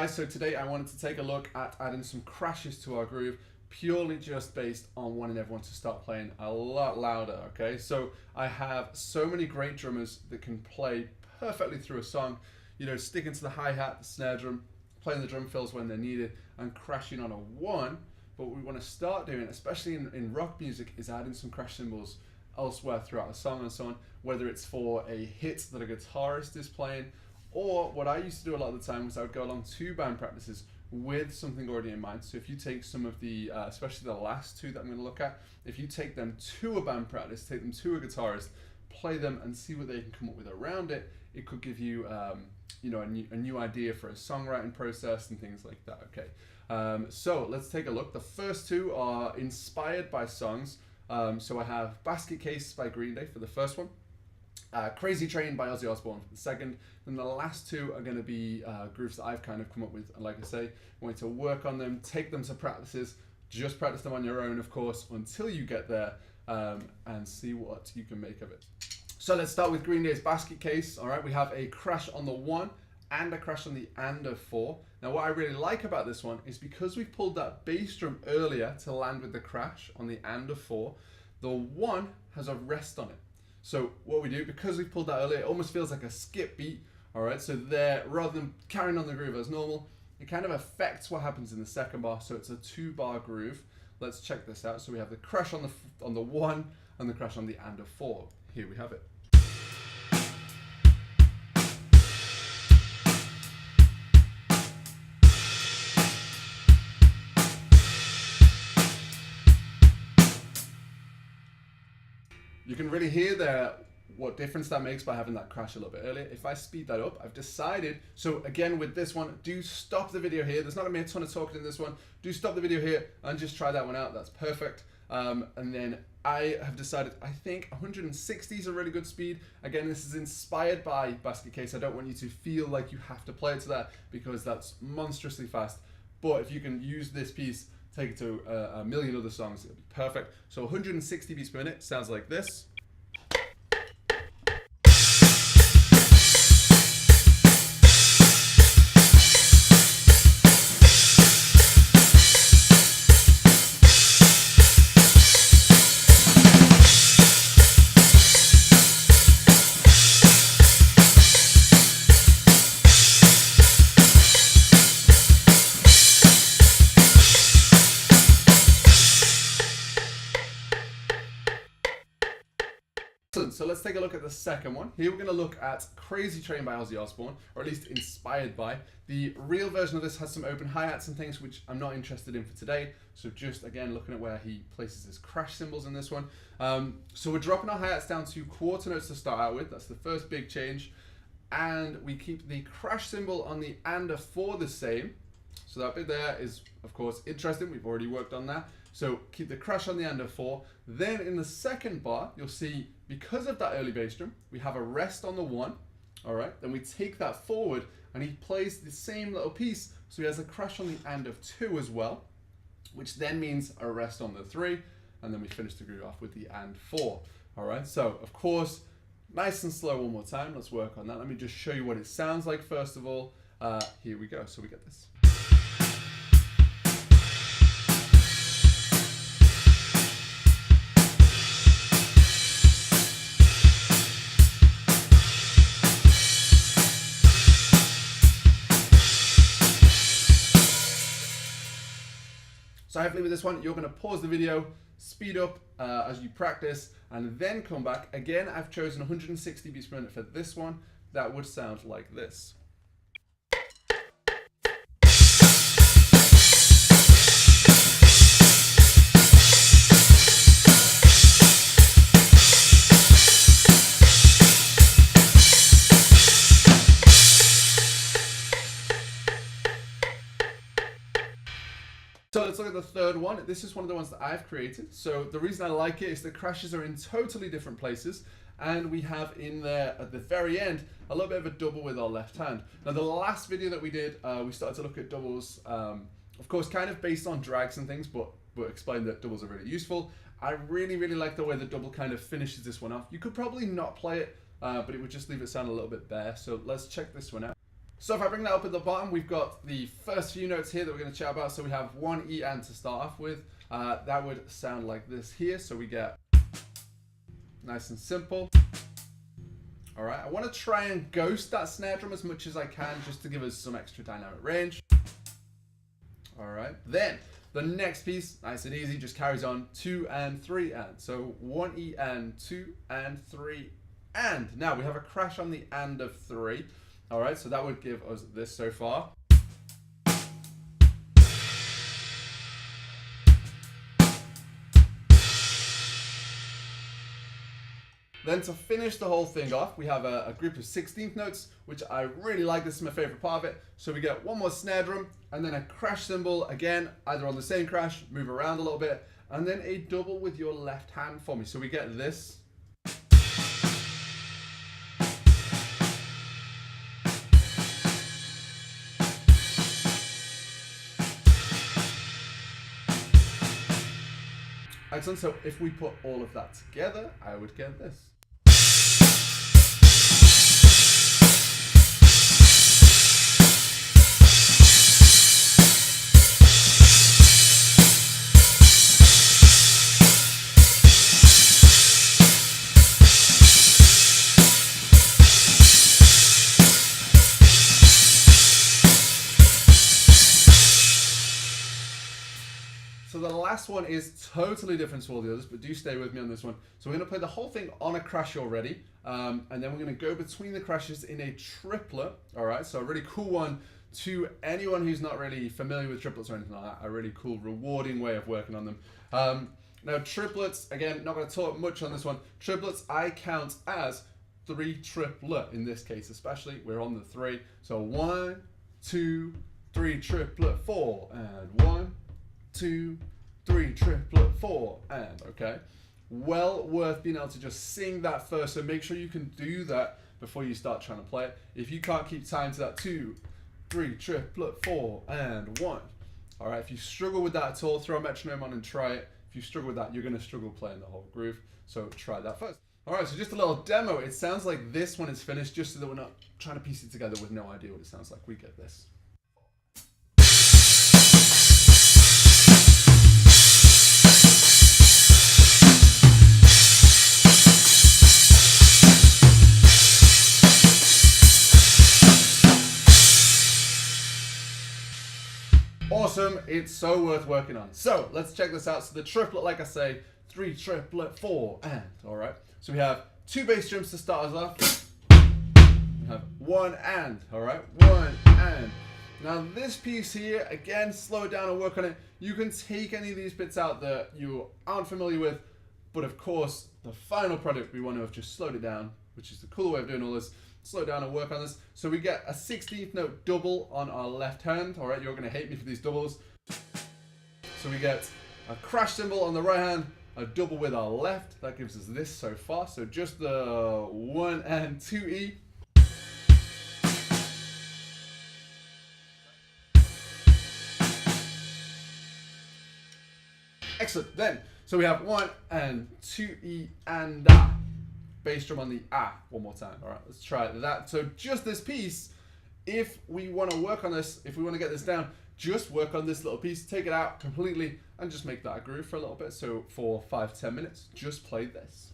guys, so today I wanted to take a look at adding some crashes to our groove, purely just based on wanting everyone to start playing a lot louder, okay? So I have so many great drummers that can play perfectly through a song, you know, sticking to the hi-hat, the snare drum, playing the drum fills when they're needed, and crashing on a one. But what we want to start doing, especially in rock music, is adding some crash cymbals elsewhere throughout the song and so on, whether it's for a hit that a guitarist is playing, or what I used to do a lot of the time was I would go along to band practices with something already in mind. So if you take some of the, especially the last two that I'm going to look at, if you take them to a band practice, take them to a guitarist, play them and see what they can come up with around it, it could give you, you know, a new idea for a songwriting process and things like that, okay? So let's take a look. The first two are inspired by songs. So I have Basket Case by Green Day for the first one. Crazy Train by Ozzy Osbourne for the second. Then the last two are going to be grooves that I've kind of come up with. And like I say, I want you to work on them, take them to practices, just practice them on your own, of course, until you get there, and see what you can make of it. So let's start with Green Day's Basket Case. All right, we have a crash on the one and a crash on the and of four. Now what I really like about this one is because we've pulled that bass drum earlier to land with the crash on the and of four, the one has a rest on it. So what we do, because we've pulled that earlier, it almost feels like a skip beat. All right, so there, rather than carrying on the groove as normal, it kind of affects what happens in the second bar. So it's a 2-bar groove. Let's check this out. So we have the crash on the one and the crash on the and of four. Here we have it. You can really hear there what difference that makes by having that crash a little bit earlier. If I speed that up, I've decided, so again with this one, do stop the video here. There's not gonna be a ton of talking in this one. Do stop the video here and just try that one out. That's perfect. And then I have decided, I think 160 is a really good speed. Again, this is inspired by Basket Case. I don't want you to feel like you have to play it to that because that's monstrously fast. But if you can use this piece, take it to a million other songs, it'll be perfect. So 160 beats per minute sounds like this. So let's take a look at the second one. Here we're going to look at Crazy Train by Ozzy Osbourne, or at least inspired by. The real version of this has some open hi-hats and things which I'm not interested in for today. So just again looking at where he places his crash cymbals in this one. So we're dropping our hi-hats down to quarter notes to start out with. That's the first big change. And we keep the crash cymbal on the and of four the same. So that bit there is of course interesting. We've already worked on that. So keep the crash on the and of four. Then in the second bar, you'll see because of that early bass drum, we have a rest on the one. All right, then we take that forward and he plays the same little piece. So he has a crash on the and of two as well, which then means a rest on the three. And then we finish the groove off with the and four. All right, so of course, nice and slow one more time. Let's work on that. Let me just show you what it sounds like first of all. Here we go, so we get this. So hopefully with this one, you're going to pause the video, speed up as you practice, and then come back. Again, I've chosen 160 beats per minute for this one. That would sound like this. So let's look at the third one. This is one of the ones that I've created. So the reason I like it is the crashes are in totally different places. And we have in there at the very end, a little bit of a double with our left hand. Now the last video that we did, we started to look at doubles, of course, kind of based on drags and things, but explained that doubles are really useful. I really, really like the way the double kind of finishes this one off. You could probably not play it, but it would just leave it sound a little bit bare. So let's check this one out. So if I bring that up at the bottom, we've got the first few notes here that we're going to chat about. So we have one E and to start off with. That would sound like this here. So we get nice and simple. All right, I want to try and ghost that snare drum as much as I can just to give us some extra dynamic range. All right, then the next piece, nice and easy, just carries on 2 and 3 and. So 1 E and 2 and 3 and. Now we have a crash on the and of 3. All right, so that would give us this so far. Then to finish the whole thing off, we have a group of 16th notes, which I really like. This is my favorite part of it. So we get one more snare drum and then a crash cymbal, again, either on the same crash, move around a little bit, and then a double with your left hand for me. So we get this. Excellent. So if we put all of that together, I would get this. So the last one is totally different to all the others, but do stay with me on this one. So we're going to play the whole thing on a crash already, and then we're going to go between the crashes in a triplet. All right, so a really cool one to anyone who's not really familiar with triplets or anything like that. A really cool, rewarding way of working on them. Now triplets, again, not going to talk much on this one. Triplets I count as 3 triplet in this case, especially. We're on the 3. So 1, 2, 3 triplet 4, and 1, 2, 3 triplet 4 and. Okay, well worth being able to just sing that first, so make sure you can do that before you start trying to play it. If you can't keep time to that 2, 3 triplet 4 and 1. All right, if you struggle with that at all, throw a metronome on and try it. If you struggle with that, you're going to struggle playing the whole groove, so try that first. All right, so just a little demo. It sounds like this one is finished, just so that we're not trying to piece it together with no idea what it sounds like. We get this. Awesome, it's so worth working on. So let's check this out. So the triplet, like I say, 3 triplet 4 and. All right, so we have 2 bass drums to start us off. We have 1 and. All right, 1 and. Now this piece here, again, slow it down and work on it. You can take any of these bits out that you aren't familiar with, but of course the final product, we want to have just slowed it down, which is the cool way of doing all this. Slow down and work on this. So we get a 16th note double on our left hand. All right, you're going to hate me for these doubles. So we get a crash cymbal on the right hand, a double with our left. That gives us this so far. So just the 1 and 2E. Excellent. Then, so we have 1 and 2E and A. Bass drum on the A one more time. All right, let's try that. So just this piece, if we want to work on this, if we want to get this down, just work on this little piece, take it out completely, and just make that a groove for a little bit. So for 5-10 minutes, just play this.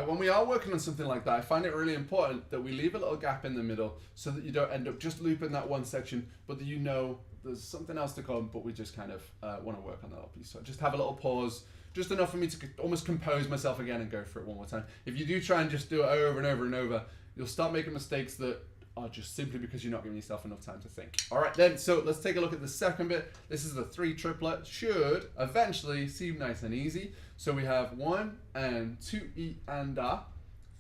When we are working on something like that, I find it really important that we leave a little gap in the middle so that you don't end up just looping that one section, but that you know there's something else to come, but we just kind of want to work on that little piece. So just have a little pause, just enough for me to almost compose myself again and go for it one more time. If you do try and just do it over and over and over, you'll start making mistakes that are just simply because you're not giving yourself enough time to think. All right then, so let's take a look at the second bit. This is the 3 triplet. Should eventually seem nice and easy. So we have 1 and 2E and A,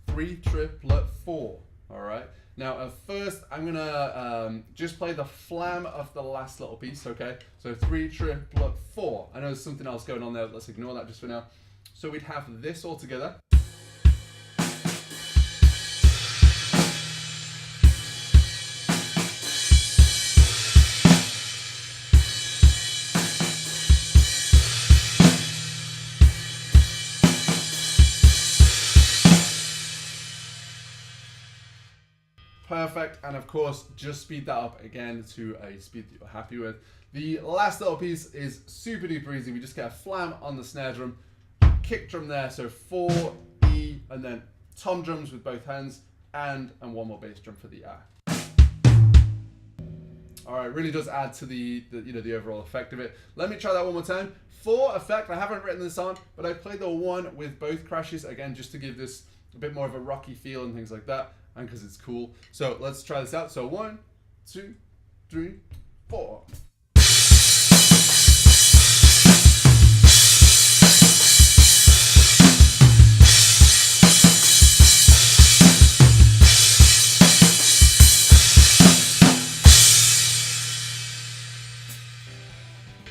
3 triplet 4. All right. Now at first I'm gonna just play the flam of the last little piece. Okay. So 3 triplet 4. I know there's something else going on there. Let's ignore that just for now. So we'd have this all together. Perfect. And of course, just speed that up again to a speed that you're happy with. The last little piece is super duper easy. We just get a flam on the snare drum, kick drum there, so 4, E, and then tom drums with both hands, and one more bass drum for the ah. All right, really does add to the overall effect of it. Let me try that one more time. For effect, I haven't written this on, but I played the one with both crashes, again, just to give this a bit more of a rocky feel and things like that, and because it's cool. So let's try this out. So 1, 2, 3, 4.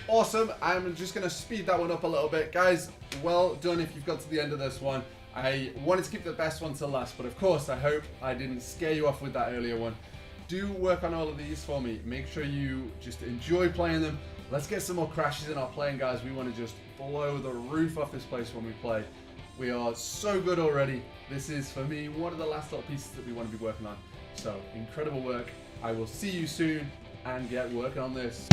Awesome. I'm just going to speed that one up a little bit. Guys, well done if you've got to the end of this one. I wanted to keep the best one to last, but of course, I hope I didn't scare you off with that earlier one. Do work on all of these for me. Make sure you just enjoy playing them. Let's get some more crashes in our playing, guys. We want to just blow the roof off this place when we play. We are so good already. This is, for me, one of the last little pieces that we want to be working on. So, incredible work. I will see you soon and get working on this.